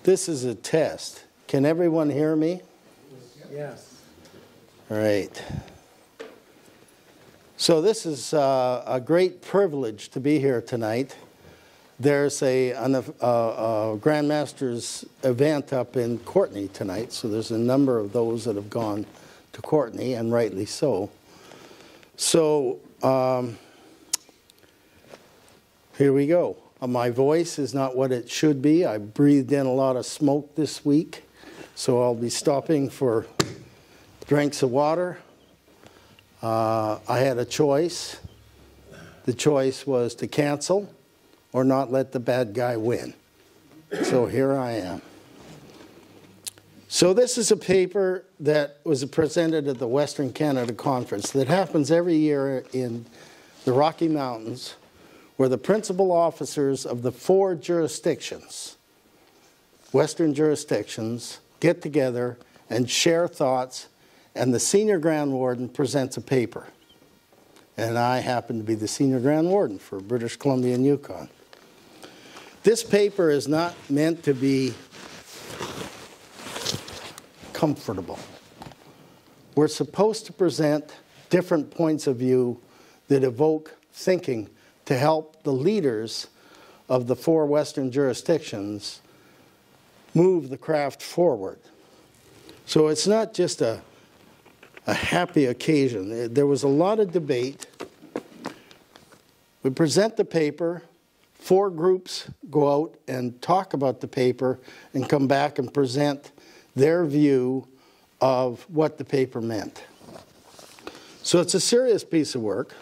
This is a test. Can everyone hear me? Yes. All right. So this is a great privilege to be here tonight. There's a Grandmaster's event up in Courtenay tonight, so there's a number of those that have gone to Courtenay, and rightly so. So here we go. My voice is not what it should be. I breathed in a lot of smoke this week, so I'll be stopping for drinks of water. I had a choice. The choice was to cancel or not let the bad guy win. So here I am. So this is a paper that was presented at the Western Canada Conference that happens every year in the Rocky Mountains, where the principal officers of the 4 jurisdictions, Western jurisdictions, get together and share thoughts, and the Senior Grand Warden presents a paper. And I happen to be the Senior Grand Warden for British Columbia and Yukon. This paper is not meant to be comfortable. We're supposed to present different points of view that evoke thinking to help the leaders of the 4 Western jurisdictions move the craft forward. So it's not just a happy occasion. There was a lot of debate. We present the paper. 4 groups go out and talk about the paper and come back and present their view of what the paper meant. So it's a serious piece of work.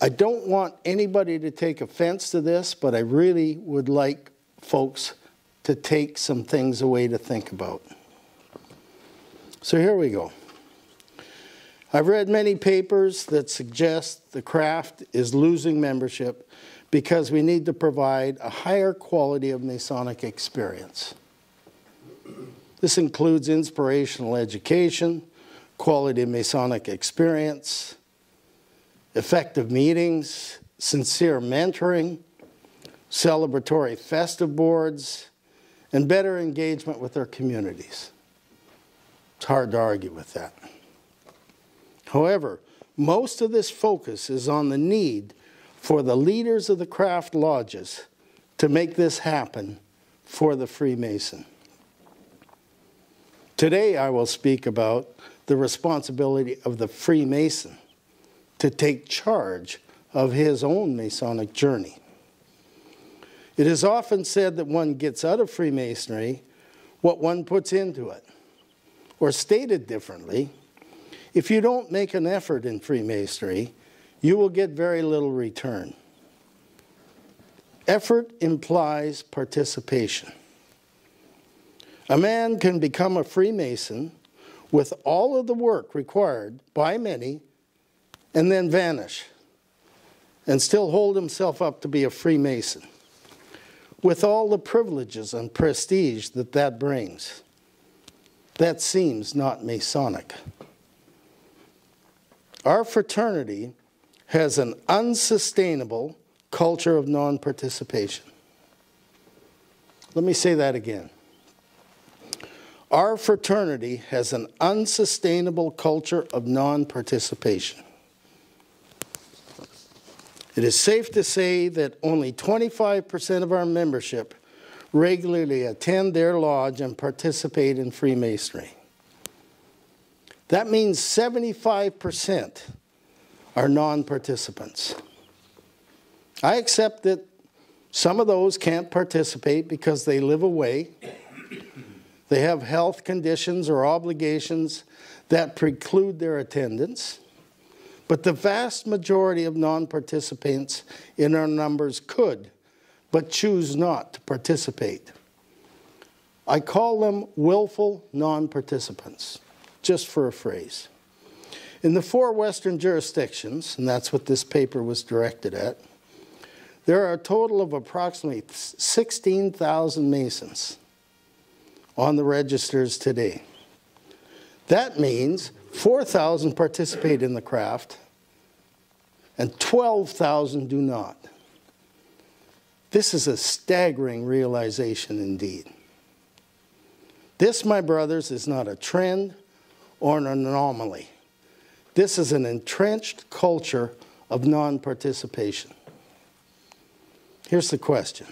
I don't want anybody to take offense to this, but I really would like folks to take some things away to think about. So here we go. I've read many papers that suggest the craft is losing membership because we need to provide a higher quality of Masonic experience. This includes inspirational education, quality of Masonic experience, effective meetings, sincere mentoring, celebratory festive boards, and better engagement with our communities. It's hard to argue with that. However, most of this focus is on the need for the leaders of the craft lodges to make this happen for the Freemason. Today I will speak about the responsibility of the Freemason to take charge of his own Masonic journey. It is often said that one gets out of Freemasonry what one puts into it. Or stated differently, if you don't make an effort in Freemasonry, you will get very little return. Effort implies participation. A man can become a Freemason with all of the work required by many and then vanish and still hold himself up to be a Freemason with all the privileges and prestige that that brings. That seems not Masonic. Our fraternity has an unsustainable culture of non-participation. Let me say that again. Our fraternity has an unsustainable culture of non-participation. It is safe to say that only 25% of our membership regularly attend their lodge and participate in Freemasonry. That means 75% are non-participants. I accept that some of those can't participate because they live away. They have health conditions or obligations that preclude their attendance. But the vast majority of non-participants in our numbers could, but choose not to participate. I call them willful non-participants, just for a phrase. In the 4 Western jurisdictions, and that's what this paper was directed at, there are a total of approximately 16,000 Masons on the registers today. That means 4,000 participate in the craft and 12,000 do not. This is a staggering realization indeed. This, my brothers, is not a trend or an anomaly. This is an entrenched culture of non-participation. Here's the question.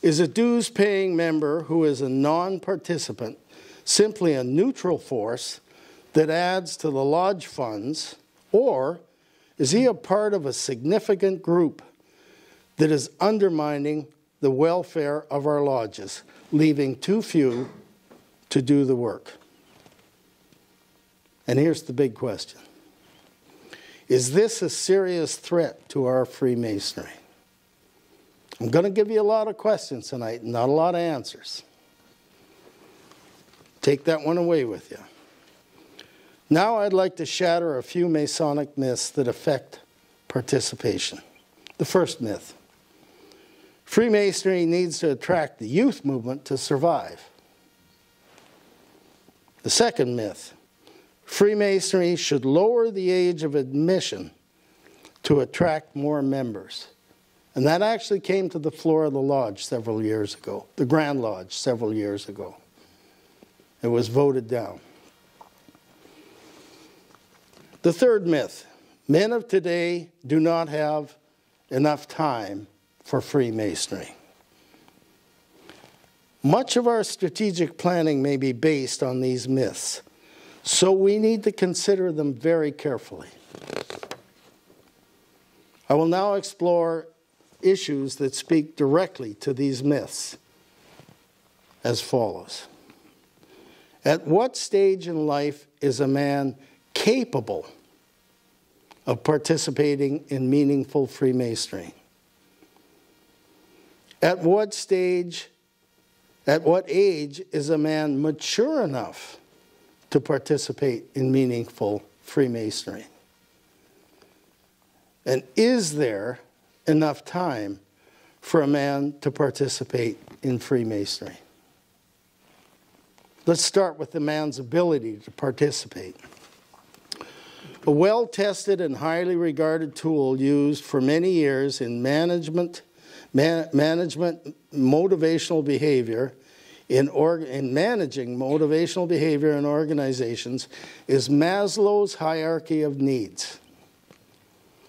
Is a dues-paying member who is a non-participant simply a neutral force that adds to the lodge funds, or is he a part of a significant group that is undermining the welfare of our lodges, leaving too few to do the work? And here's the big question. Is this a serious threat to our Freemasonry? I'm going to give you a lot of questions tonight, not a lot of answers. Take that one away with you. Now I'd like to shatter a few Masonic myths that affect participation. The first myth. Freemasonry needs to attract the youth movement to survive. The second myth. Freemasonry should lower the age of admission to attract more members. And that actually came to the floor of the lodge several years ago, the Grand Lodge several years ago. It was voted down. The third myth. Men of today do not have enough time for Freemasonry. Much of our strategic planning may be based on these myths, so we need to consider them very carefully. I will now explore issues that speak directly to these myths as follows. At what stage in life is a man capable of participating in meaningful Freemasonry? At what age is a man mature enough to participate in meaningful Freemasonry? And is there enough time for a man to participate in Freemasonry? Let's start with the man's ability to participate. A well-tested and highly regarded tool used for many years in management motivational behavior, in managing motivational behavior in organizations is Maslow's hierarchy of needs.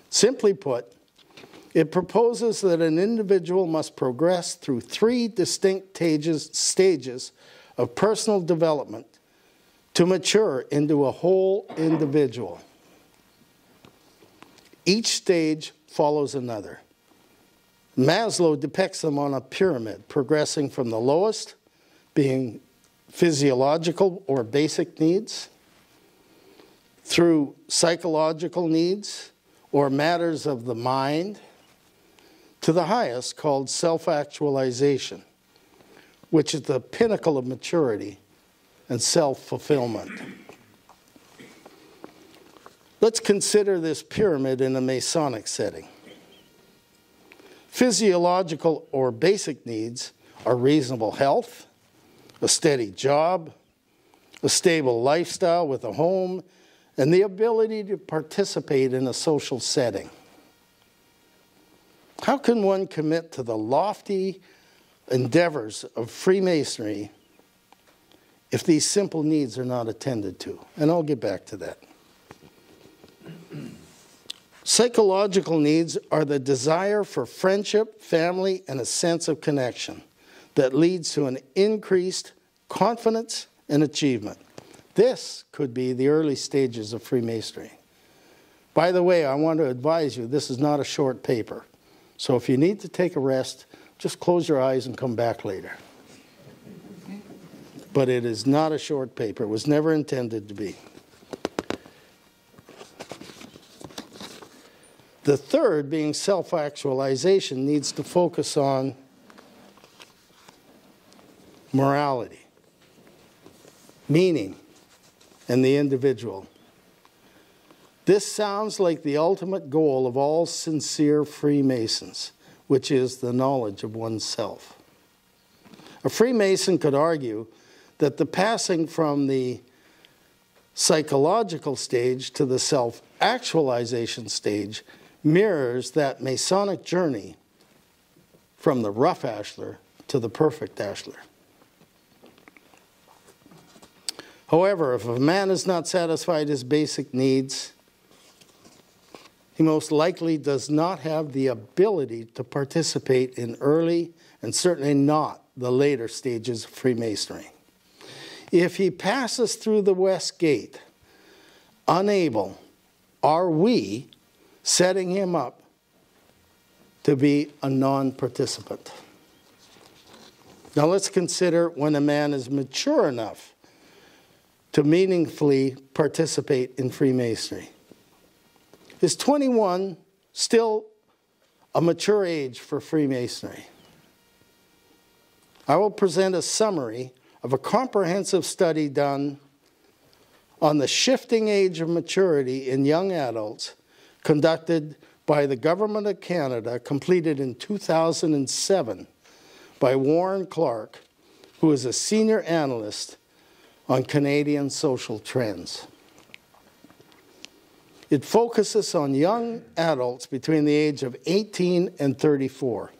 Simply put, it proposes that an individual must progress through 3 distinct stages of personal development to mature into a whole individual. Each stage follows another. Maslow depicts them on a pyramid, progressing from the lowest, being physiological or basic needs, through psychological needs or matters of the mind, to the highest, called self-actualization, which is the pinnacle of maturity and self-fulfillment. Let's consider this pyramid in a Masonic setting. Physiological or basic needs are reasonable health, a steady job, a stable lifestyle with a home, and the ability to participate in a social setting. How can one commit to the lofty endeavors of Freemasonry if these simple needs are not attended to? And I'll get back to that. Psychological needs are the desire for friendship, family, and a sense of connection that leads to an increased confidence and achievement. This could be the early stages of Freemasonry. By the way, I want to advise you, this is not a short paper. So if you need to take a rest, just close your eyes and come back later. But it is not a short paper. It was never intended to be. The third, being self-actualization, needs to focus on morality, meaning, and the individual. This sounds like the ultimate goal of all sincere Freemasons, which is the knowledge of oneself. A Freemason could argue that the passing from the psychological stage to the self-actualization stage mirrors that Masonic journey from the rough ashlar to the perfect ashlar. However, if a man is not satisfied his basic needs, he most likely does not have the ability to participate in early and certainly not the later stages of Freemasonry. If he passes through the West Gate unable, are we setting him up to be a non-participant? Now let's consider when a man is mature enough to meaningfully participate in Freemasonry. Is 21 still a mature age for Freemasonry? I will present a summary of a comprehensive study done on the shifting age of maturity in young adults conducted by the Government of Canada, completed in 2007 by Warren Clark, who is a senior analyst on Canadian social trends. It focuses on young adults between the age of 18 and 34,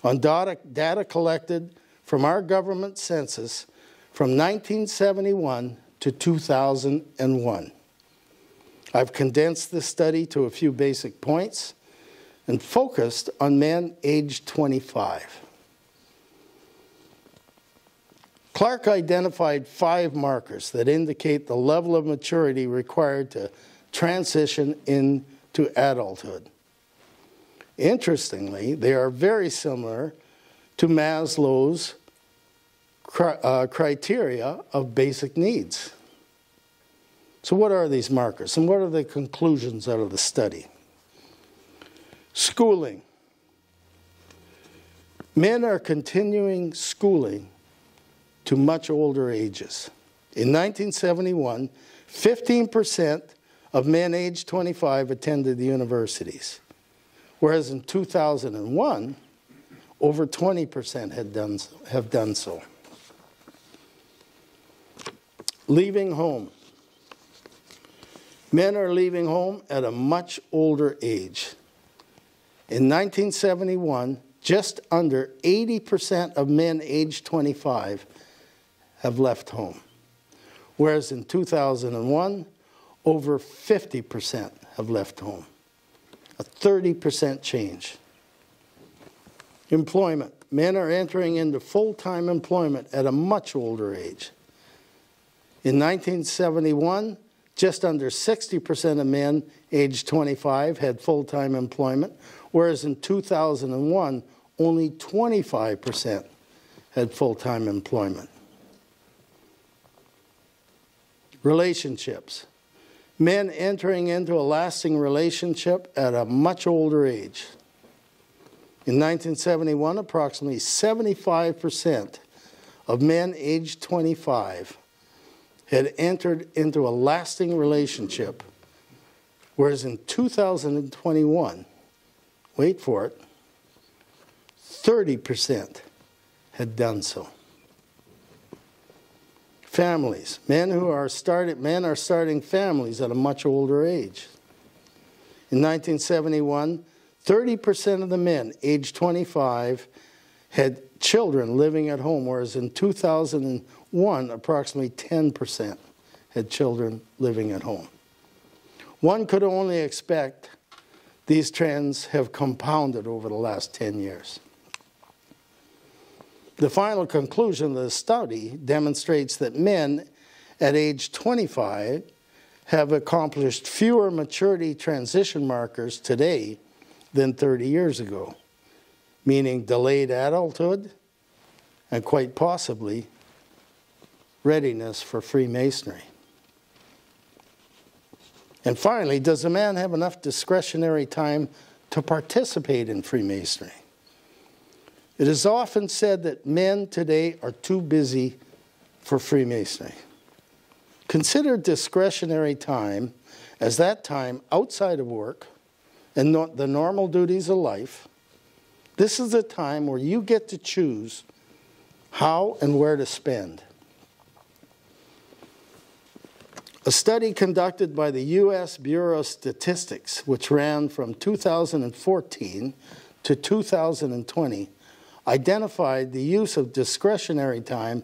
on data collected from our government census from 1971 to 2001. I've condensed this study to a few basic points and focused on men aged 25. Clark identified 5 markers that indicate the level of maturity required to transition into adulthood. Interestingly, they are very similar to Maslow's criteria of basic needs. So what are these markers, and what are the conclusions out of the study? Schooling. Men are continuing schooling to much older ages. In 1971, 15% of men aged 25 attended the universities, whereas in 2001, over 20% have done so. Leaving home. Men are leaving home at a much older age. In 1971, just under 80% of men aged 25 have left home, whereas in 2001, over 50% have left home. A 30% change. Employment. Men are entering into full-time employment at a much older age. In 1971, just under 60% of men aged 25 had full-time employment, whereas in 2001, only 25% had full-time employment. Relationships. Men entering into a lasting relationship at a much older age. In 1971, approximately 75% of men aged 25 had entered into a lasting relationship, whereas in 2021, wait for it, 30% had done so. Families. Men are starting families at a much older age. In 1971, 30% of the men aged 25 had children living at home, whereas in 2001, approximately 10% had children living at home. One could only expect these trends have compounded over the last 10 years. The final conclusion of the study demonstrates that men at age 25 have accomplished fewer maturity transition markers today than 30 years ago, meaning delayed adulthood and quite possibly readiness for Freemasonry. And finally, does a man have enough discretionary time to participate in Freemasonry? It is often said that men today are too busy for Freemasonry. Consider discretionary time as that time outside of work and the normal duties of life. This is a time where you get to choose how and where to spend. A study conducted by the U.S. Bureau of Statistics, which ran from 2014 to 2020, identified the use of discretionary time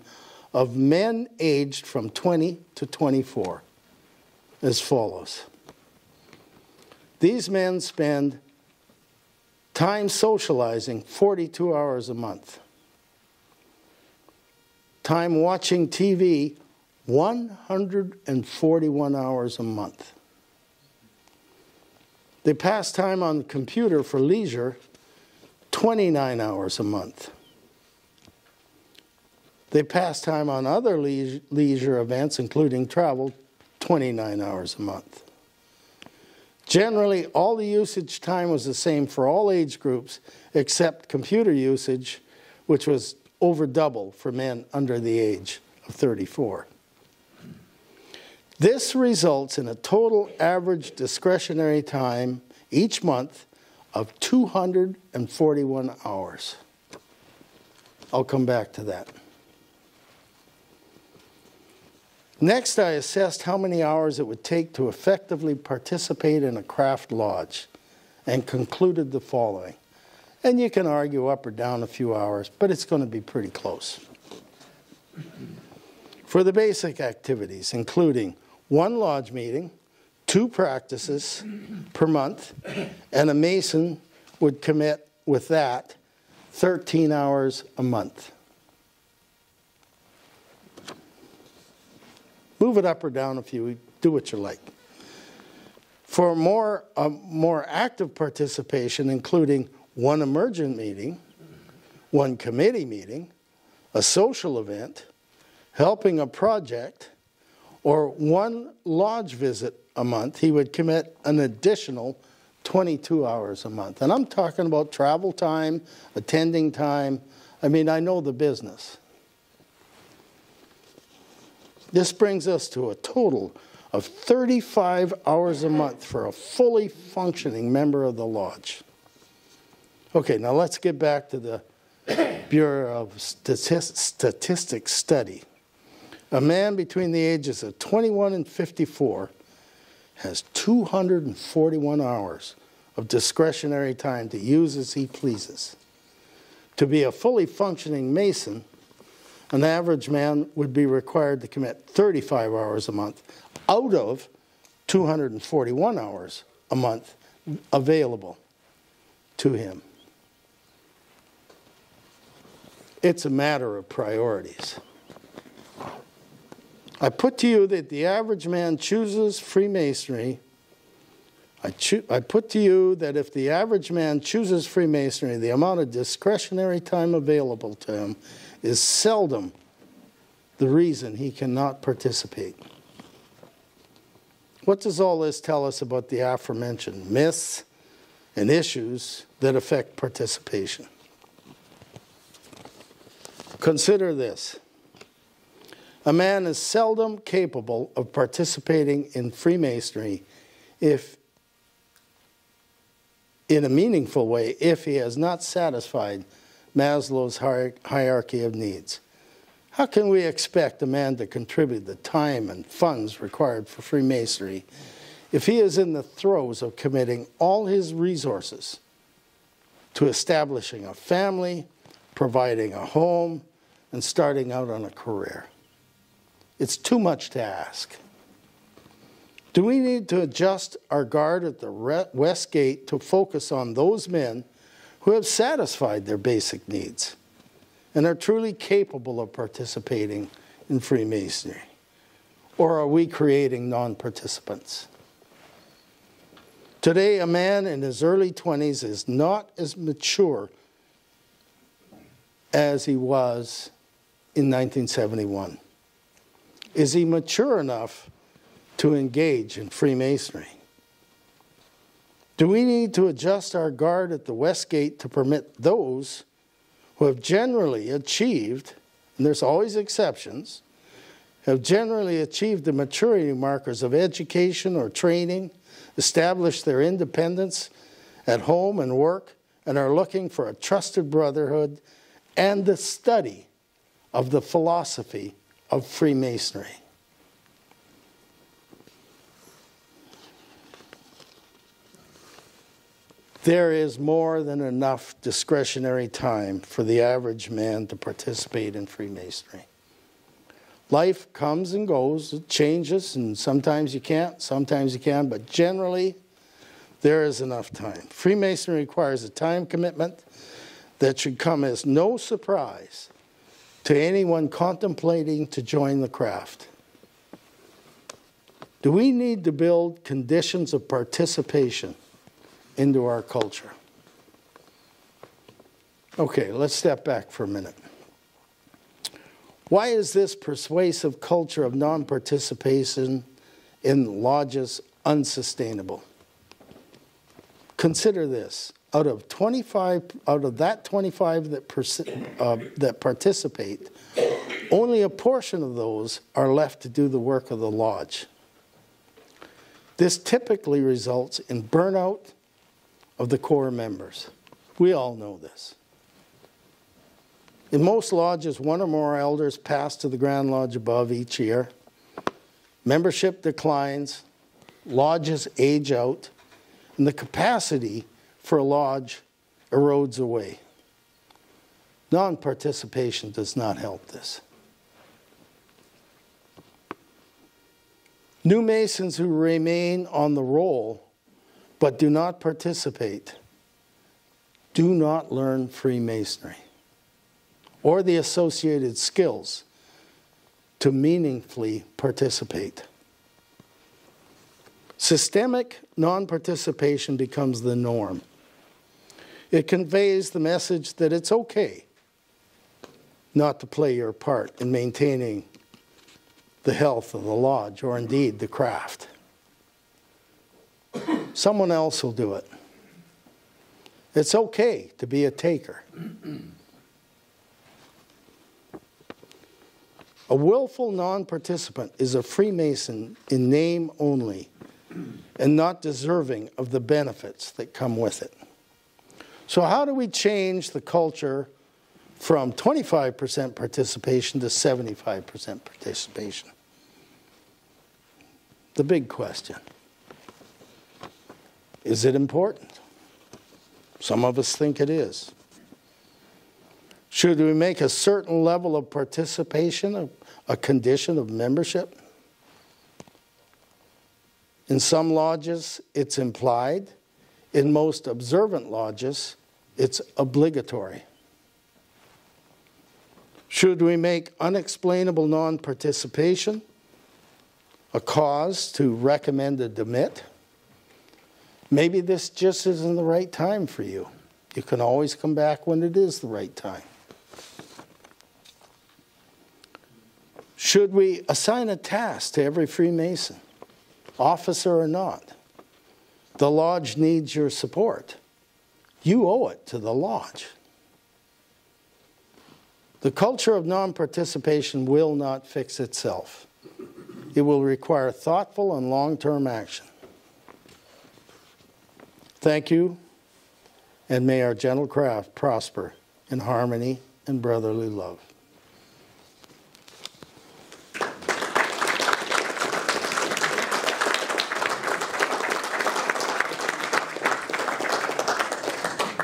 of men aged from 20 to 24 as follows. These men spend time socializing 42 hours a month. Time watching TV 141 hours a month. They pass time on the computer for leisure 29 hours a month. They pass time on other leisure events, including travel, 29 hours a month. Generally, all the usage time was the same for all age groups except computer usage, which was over double for men under the age of 34. This results in a total average discretionary time each month of 241 hours. I'll come back to that. Next, I assessed how many hours it would take to effectively participate in a craft lodge and concluded the following. And you can argue up or down a few hours, but it's going to be pretty close. For the basic activities, including 1 lodge meeting, 2 practices per month, and a Mason would commit with that 13 hours a month. Move it up or down if you do what you like. For more active participation, including 1 emergent meeting, 1 committee meeting, a social event, helping a project, or 1 lodge visit a month, he would commit an additional 22 hours a month. And I'm talking about travel time, attending time. I mean, I know the business. This brings us to a total of 35 hours a month for a fully functioning member of the lodge. Okay, now let's get back to the Bureau of Statistics study. A man between the ages of 21 and 54 has 241 hours of discretionary time to use as he pleases. To be a fully functioning Mason, an average man would be required to commit 35 hours a month out of 241 hours a month available to him. It's a matter of priorities. I put to you that the average man chooses Freemasonry. I put to you that if the average man chooses Freemasonry, the amount of discretionary time available to him is seldom the reason he cannot participate. What does all this tell us about the aforementioned myths and issues that affect participation? Consider this. A man is seldom capable of participating in Freemasonry if, in a meaningful way, if he has not satisfied Maslow's hierarchy of needs. How can we expect a man to contribute the time and funds required for Freemasonry if he is in the throes of committing all his resources to establishing a family, providing a home, and starting out on a career? It's too much to ask. Do we need to adjust our guard at the West Gate to focus on those men who have satisfied their basic needs and are truly capable of participating in Freemasonry? Or are we creating non-participants? Today, a man in his early 20s is not as mature as he was in 1971. Is he mature enough to engage in Freemasonry? Do we need to adjust our guard at the West Gate to permit those who have generally achieved, and there's always exceptions, have generally achieved the maturity markers of education or training, established their independence at home and work, and are looking for a trusted brotherhood and the study of the philosophy of Freemasonry? there is more than enough discretionary time for the average man to participate in Freemasonry. Life comes and goes, it changes, and sometimes you can't, sometimes you can, but generally there is enough time. Freemasonry requires a time commitment that should come as no surprise to anyone contemplating to join the craft. Do we need to build conditions of participation into our culture? Okay, let's step back for a minute. Why is this persuasive culture of non-participation in lodges unsustainable? Consider this. Out of that 25 that participate, only a portion of those are left to do the work of the lodge. This typically results in burnout of the core members. We all know this. In most lodges, one or more elders pass to the Grand Lodge above each year. Membership declines, lodges age out, and the capacity for a lodge erodes away. Non-participation does not help this. New Masons who remain on the roll but do not participate do not learn Freemasonry or the associated skills to meaningfully participate. Systemic non-participation becomes the norm. It conveys the message that it's okay not to play your part in maintaining the health of the lodge, or indeed the craft. Someone else will do it. It's okay to be a taker. A willful non-participant is a Freemason in name only and not deserving of the benefits that come with it. So how do we change the culture from 25% participation to 75% participation? The big question. Is it important? Some of us think it is. Should we make a certain level of participation a condition of membership? In some lodges, it's implied. In most observant lodges, it's obligatory. Should we make unexplainable non-participation a cause to recommend a demit? Maybe this just isn't the right time for you. You can always come back when it is the right time. Should we assign a task to every Freemason, officer or not? The lodge needs your support. You owe it to the lodge. The culture of non-participation will not fix itself. It will require thoughtful and long-term action. Thank you, and may our gentle craft prosper in harmony and brotherly love.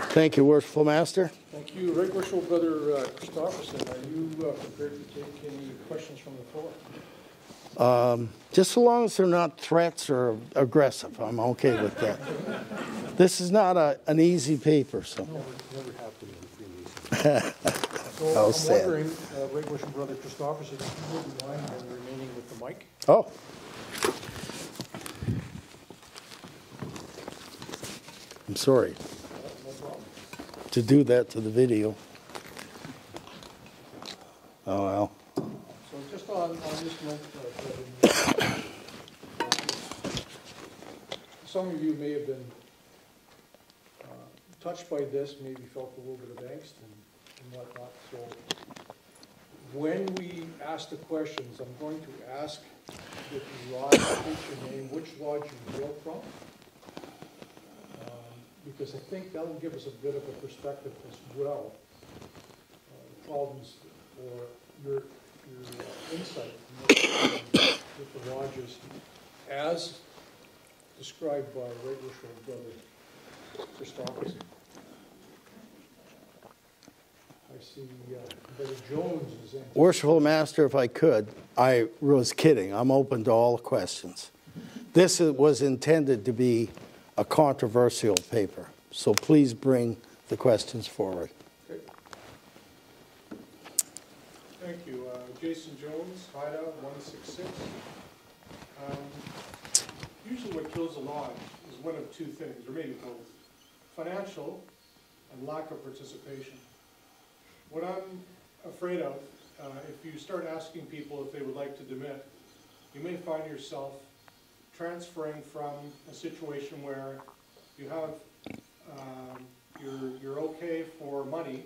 Thank you, Worshipful Master. Thank you. Right Worshipful Brother Christofferson, are you prepared to take any questions from the floor? Just so long as they're not threats or aggressive, I'm okay with that. This is not an easy paper, so. No, never have to be so I'm wondering, Right Worshipful Brother Christofferson, if you wouldn't mind remaining with the mic. Oh. I'm sorry. No problem. To do that to the video. Oh, well. So just on this note, some of you may have been touched by this, maybe felt a little bit of angst and whatnot. So when we ask the questions, I'm going to ask if you lodge, state your name, which lodge you hail from, because I think that will give us a bit of a perspective as well, the problems or your insight with the lodges as described by Right Worshipful Brother Christofferson. I see Brother Jones is in. Worshipful Master, if I could, I was kidding. I'm open to all questions. This was intended to be a controversial paper, so please bring the questions forward. Okay. Thank you. Jason Jones, Hideout 166. Usually what kills a lodge is one of two things, or maybe both. Financial and lack of participation. What I'm afraid of, if you start asking people if they would like to demit, you may find yourself transferring from a situation where you have, you're okay for money,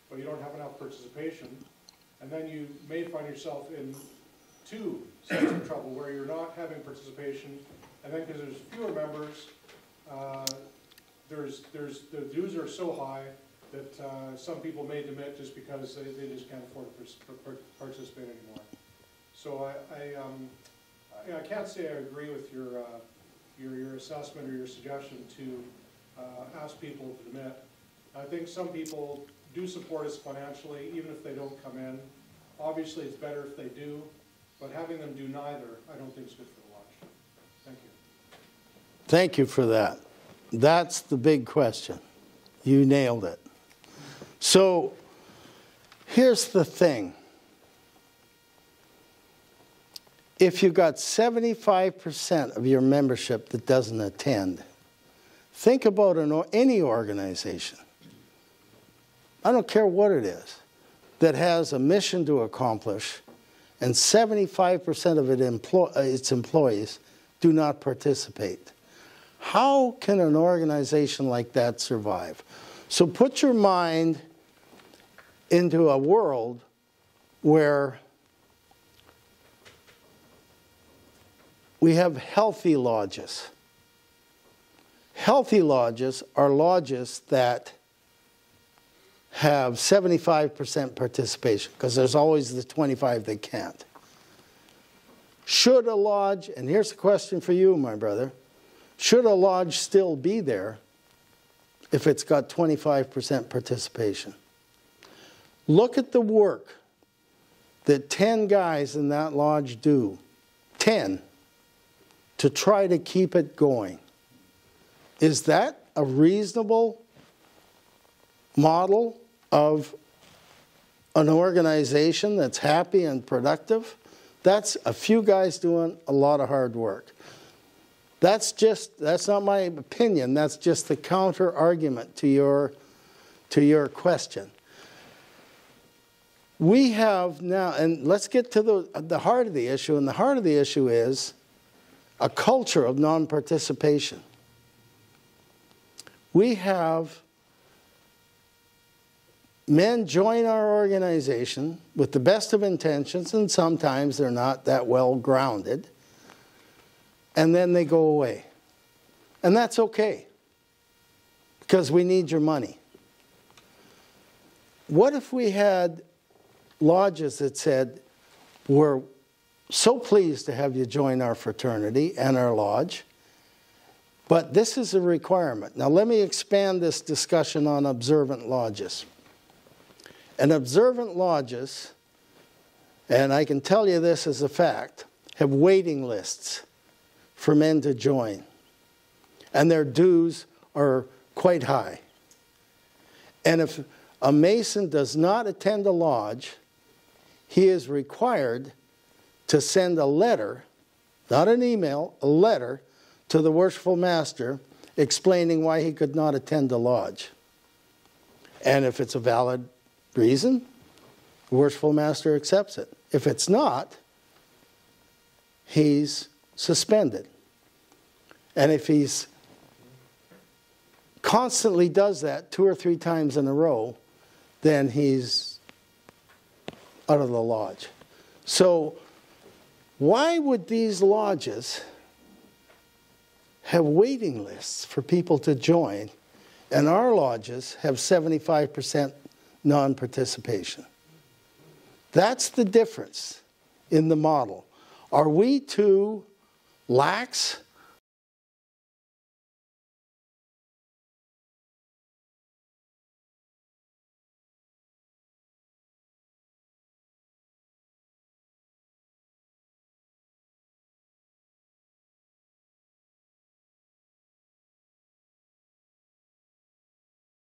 but you don't have enough participation, and then you may find yourself in two sets of trouble where you're not having participation, and then because there's fewer members, the dues are so high that some people may demit just because they just can't afford to participate anymore. So I can't say I agree with your assessment or your suggestion to ask people to demit. I think some people do support us financially, even if they don't come in. Obviously, it's better if they do, but having them do neither, I don't think is good for the lodge. Thank you. Thank you for that. That's the big question. You nailed it. So here's the thing. If you've got 75% of your membership that doesn't attend, think about any organization, I don't care what it is, that has a mission to accomplish, and 75% of its employees do not participate. How can an organization like that survive? So put your mind into a world where we have healthy lodges. Healthy lodges are lodges that have 75% participation, because there's always the 25 that can't. Should a lodge, and here's a question for you, my brother, should a lodge still be there if it's got 25% participation? Look at the work that 10 guys in that lodge do, 10, to try to keep it going. Is that a reasonable model of an organization that's happy and productive? That's a few guys doing a lot of hard work. That's not my opinion, that's just the counter argument to your question. We have now, and let's get to the heart of the issue, and the heart of the issue is a culture of non-participation. We have men join our organization with the best of intentions, and sometimes they're not that well grounded, and then they go away. And that's okay, because we need your money. What if we had lodges that said, we're so pleased to have you join our fraternity and our lodge, but this is a requirement. Now let me expand this discussion on observant lodges. And observant lodges, and I can tell you this as a fact, have waiting lists for men to join. And their dues are quite high. And if a Mason does not attend a lodge, he is required to send a letter, not an email, a letter to the Worshipful Master explaining why he could not attend a lodge. And if it's a valid reason, the Worshipful Master accepts it. If it's not, he's suspended. And if he's constantly does that 2 or 3 times in a row, then he's out of the lodge. So why would these lodges have waiting lists for people to join, and our lodges have 75% non-participation? That's the difference in the model. Are we too lax